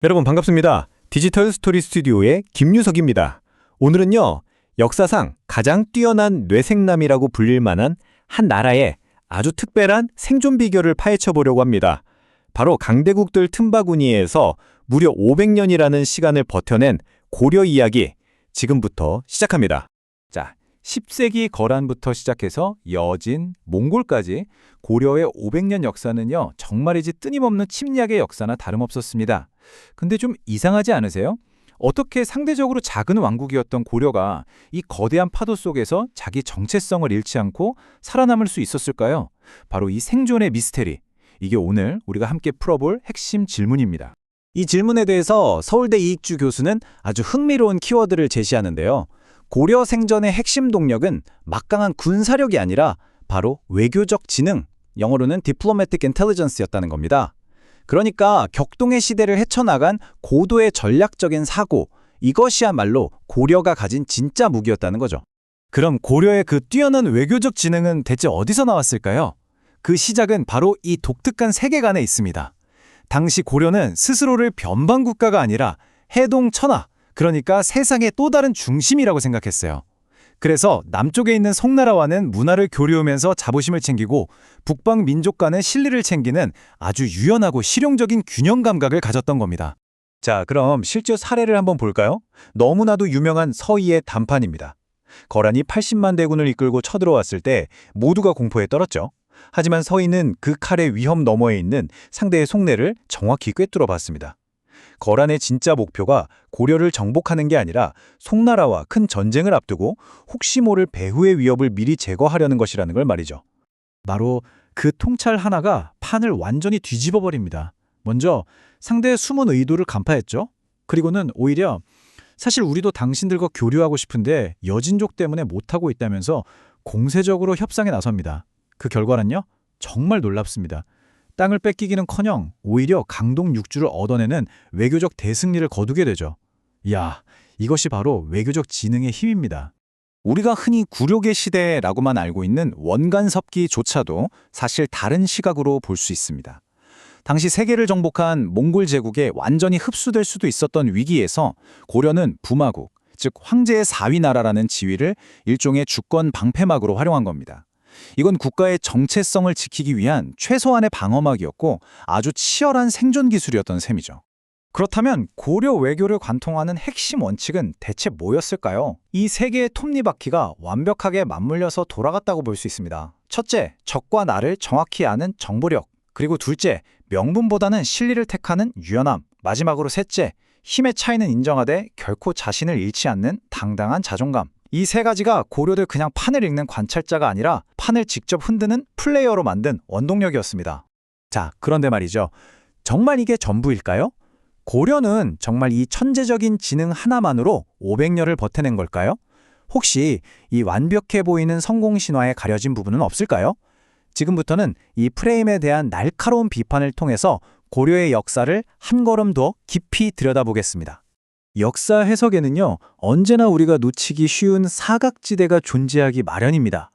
여러분 반갑습니다. 디지털 스토리 스튜디오의 김유석입니다. 오늘은요, 역사상 가장 뛰어난 뇌생남이라고 불릴 만한 한 나라의 아주 특별한 생존 비결을 파헤쳐 보려고 합니다. 바로 강대국들 틈바구니에서 무려 500년이라는 시간을 버텨낸 고려 이야기, 지금부터 시작합니다. 자, 10세기 거란부터 시작해서 여진, 몽골까지 고려의 500년 역사는요, 정말이지 끊임없는 침략의 역사나 다름없었습니다. 근데 좀 이상하지 않으세요? 어떻게 상대적으로 작은 왕국이었던 고려가 이 거대한 파도 속에서 자기 정체성을 잃지 않고 살아남을 수 있었을까요? 바로 이 생존의 미스테리. 이게 오늘 우리가 함께 풀어볼 핵심 질문입니다. 이 질문에 대해서 서울대 이익주 교수는 아주 흥미로운 키워드를 제시하는데요. 고려 생전의 핵심 동력은 막강한 군사력이 아니라 바로 외교적 지능, 영어로는 Diplomatic Intelligence였다는 겁니다. 그러니까 격동의 시대를 헤쳐나간 고도의 전략적인 사고, 이것이야말로 고려가 가진 진짜 무기였다는 거죠. 그럼 고려의 그 뛰어난 외교적 지능은 대체 어디서 나왔을까요? 그 시작은 바로 이 독특한 세계관에 있습니다. 당시 고려는 스스로를 변방 국가가 아니라 해동천하, 그러니까 세상의 또 다른 중심이라고 생각했어요. 그래서 남쪽에 있는 송나라와는 문화를 교류하면서 자부심을 챙기고 북방 민족 간의 실리를 챙기는 아주 유연하고 실용적인 균형 감각을 가졌던 겁니다. 자, 그럼 실제 사례를 한번 볼까요? 너무나도 유명한 서희의 단판입니다. 거란이 80만 대군을 이끌고 쳐들어왔을 때 모두가 공포에 떨었죠. 하지만 서희는 그 칼의 위험 너머에 있는 상대의 속내를 정확히 꿰뚫어 봤습니다. 거란의 진짜 목표가 고려를 정복하는 게 아니라 송나라와 큰 전쟁을 앞두고 혹시 모를 배후의 위협을 미리 제거하려는 것이라는 걸 말이죠. 바로 그 통찰 하나가 판을 완전히 뒤집어 버립니다. 먼저 상대의 숨은 의도를 간파했죠. 그리고는 오히려 사실 우리도 당신들과 교류하고 싶은데 여진족 때문에 못하고 있다면서 공세적으로 협상에 나섭니다. 그 결과는요, 정말 놀랍습니다. 땅을 뺏기기는커녕 오히려 강동 6주를 얻어내는 외교적 대승리를 거두게 되죠. 이야, 이것이 바로 외교적 지능의 힘입니다. 우리가 흔히 굴욕의 시대라고만 알고 있는 원간섭기조차도 사실 다른 시각으로 볼 수 있습니다. 당시 세계를 정복한 몽골 제국에 완전히 흡수될 수도 있었던 위기에서 고려는 부마국, 즉 황제의 4위 나라라는 지위를 일종의 주권 방패막으로 활용한 겁니다. 이건 국가의 정체성을 지키기 위한 최소한의 방어막이었고 아주 치열한 생존 기술이었던 셈이죠. 그렇다면 고려 외교를 관통하는 핵심 원칙은 대체 뭐였을까요? 이 세 개의 톱니바퀴가 완벽하게 맞물려서 돌아갔다고 볼 수 있습니다. 첫째, 적과 나를 정확히 아는 정보력. 그리고 둘째, 명분보다는 실리를 택하는 유연함. 마지막으로 셋째, 힘의 차이는 인정하되 결코 자신을 잃지 않는 당당한 자존감. 이 세 가지가 고려를 그냥 판을 읽는 관찰자가 아니라 판을 직접 흔드는 플레이어로 만든 원동력이었습니다. 자, 그런데 말이죠. 정말 이게 전부일까요? 고려는 정말 이 천재적인 지능 하나만으로 500년을 버텨낸 걸까요? 혹시 이 완벽해 보이는 성공 신화에 가려진 부분은 없을까요? 지금부터는 이 프레임에 대한 날카로운 비판을 통해서 고려의 역사를 한 걸음 더 깊이 들여다보겠습니다. 역사 해석에는요, 언제나 우리가 놓치기 쉬운 사각지대가 존재하기 마련입니다.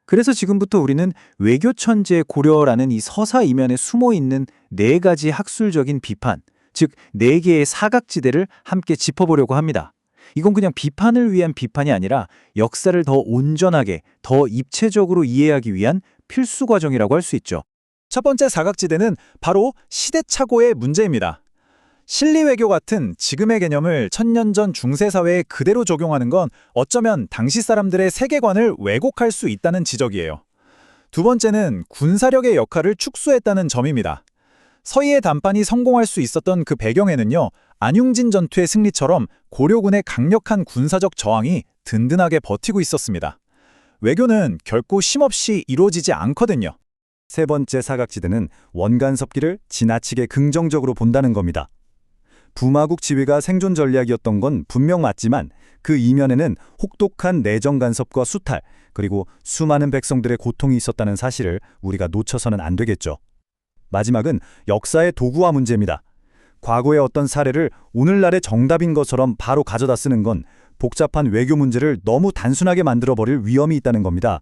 그래서 지금부터 우리는 외교천재 고려라는 이 서사 이면에 숨어있는 네 가지 학술적인 비판, 즉 네 개의 사각지대를 함께 짚어보려고 합니다. 이건 그냥 비판을 위한 비판이 아니라 역사를 더 온전하게, 더 입체적으로 이해하기 위한 필수 과정이라고 할 수 있죠. 첫 번째 사각지대는 바로 시대착오의 문제입니다. 실리외교 같은 지금의 개념을 1000년 전 중세사회에 그대로 적용하는 건 어쩌면 당시 사람들의 세계관을 왜곡할 수 있다는 지적이에요. 두 번째는 군사력의 역할을 축소했다는 점입니다. 서희의 단판이 성공할 수 있었던 그 배경에는요, 안융진 전투의 승리처럼 고려군의 강력한 군사적 저항이 든든하게 버티고 있었습니다. 외교는 결코 쉼없이 이루어지지 않거든요. 세 번째 사각지대는 원간섭기를 지나치게 긍정적으로 본다는 겁니다. 부마국 지위가 생존 전략이었던 건 분명 맞지만 그 이면에는 혹독한 내정 간섭과 수탈, 그리고 수많은 백성들의 고통이 있었다는 사실을 우리가 놓쳐서는 안 되겠죠. 마지막은 역사의 도구화 문제입니다. 과거의 어떤 사례를 오늘날의 정답인 것처럼 바로 가져다 쓰는 건 복잡한 외교 문제를 너무 단순하게 만들어버릴 위험이 있다는 겁니다.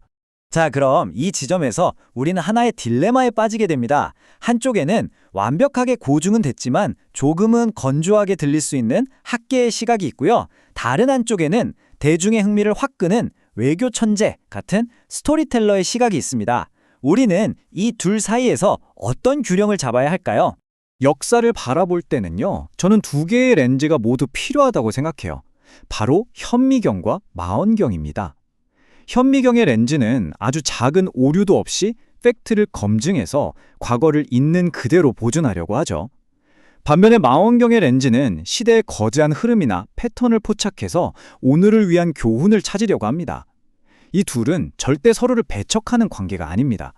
자, 그럼 이 지점에서 우리는 하나의 딜레마에 빠지게 됩니다. 한쪽에는 완벽하게 고증은 됐지만 조금은 건조하게 들릴 수 있는 학계의 시각이 있고요. 다른 한쪽에는 대중의 흥미를 확 끄는 외교 천재 같은 스토리텔러의 시각이 있습니다. 우리는 이 둘 사이에서 어떤 균형을 잡아야 할까요? 역사를 바라볼 때는요, 저는 두 개의 렌즈가 모두 필요하다고 생각해요. 바로 현미경과 망원경입니다. 현미경의 렌즈는 아주 작은 오류도 없이 팩트를 검증해서 과거를 있는 그대로 보존하려고 하죠. 반면에 망원경의 렌즈는 시대의 거대한 흐름이나 패턴을 포착해서 오늘을 위한 교훈을 찾으려고 합니다. 이 둘은 절대 서로를 배척하는 관계가 아닙니다.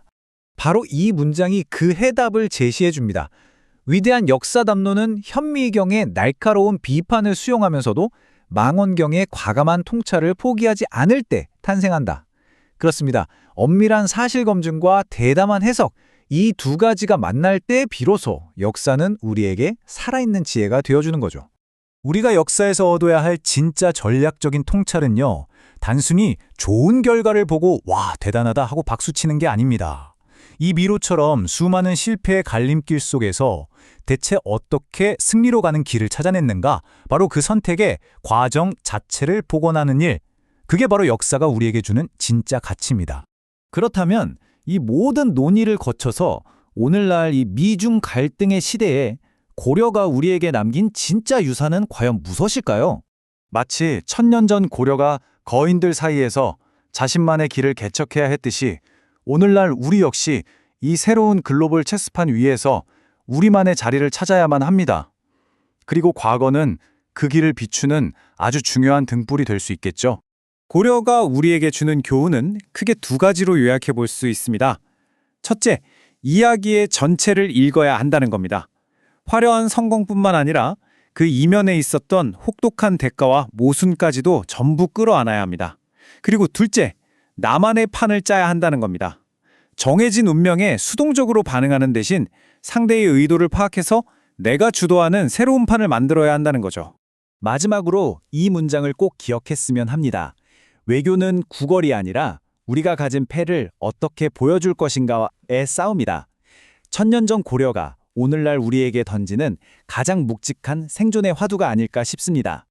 바로 이 문장이 그 해답을 제시해 줍니다. 위대한 역사 담론은 현미경의 날카로운 비판을 수용하면서도 망원경의 과감한 통찰을 포기하지 않을 때 탄생한다. 그렇습니다. 엄밀한 사실 검증과 대담한 해석, 이 두 가지가 만날 때 비로소 역사는 우리에게 살아있는 지혜가 되어주는 거죠. 우리가 역사에서 얻어야 할 진짜 전략적인 통찰은요, 단순히 좋은 결과를 보고 와, 대단하다 하고 박수치는 게 아닙니다. 이 미로처럼 수많은 실패의 갈림길 속에서 대체 어떻게 승리로 가는 길을 찾아냈는가, 바로 그 선택의 과정 자체를 복원하는 일, 그게 바로 역사가 우리에게 주는 진짜 가치입니다. 그렇다면 이 모든 논의를 거쳐서 오늘날 이 미중 갈등의 시대에 고려가 우리에게 남긴 진짜 유산은 과연 무엇일까요? 마치 1000년 전 고려가 거인들 사이에서 자신만의 길을 개척해야 했듯이 오늘날 우리 역시 이 새로운 글로벌 체스판 위에서 우리만의 자리를 찾아야만 합니다. 그리고 과거는 그 길을 비추는 아주 중요한 등불이 될 수 있겠죠. 고려가 우리에게 주는 교훈은 크게 두 가지로 요약해 볼 수 있습니다. 첫째, 이야기의 전체를 읽어야 한다는 겁니다. 화려한 성공뿐만 아니라 그 이면에 있었던 혹독한 대가와 모순까지도 전부 끌어안아야 합니다. 그리고 둘째, 나만의 판을 짜야 한다는 겁니다. 정해진 운명에 수동적으로 반응하는 대신 상대의 의도를 파악해서 내가 주도하는 새로운 판을 만들어야 한다는 거죠. 마지막으로 이 문장을 꼭 기억했으면 합니다. 외교는 구걸이 아니라 우리가 가진 패를 어떻게 보여줄 것인가의 싸움이다. 1000년 전 고려가 오늘날 우리에게 던지는 가장 묵직한 생존의 화두가 아닐까 싶습니다.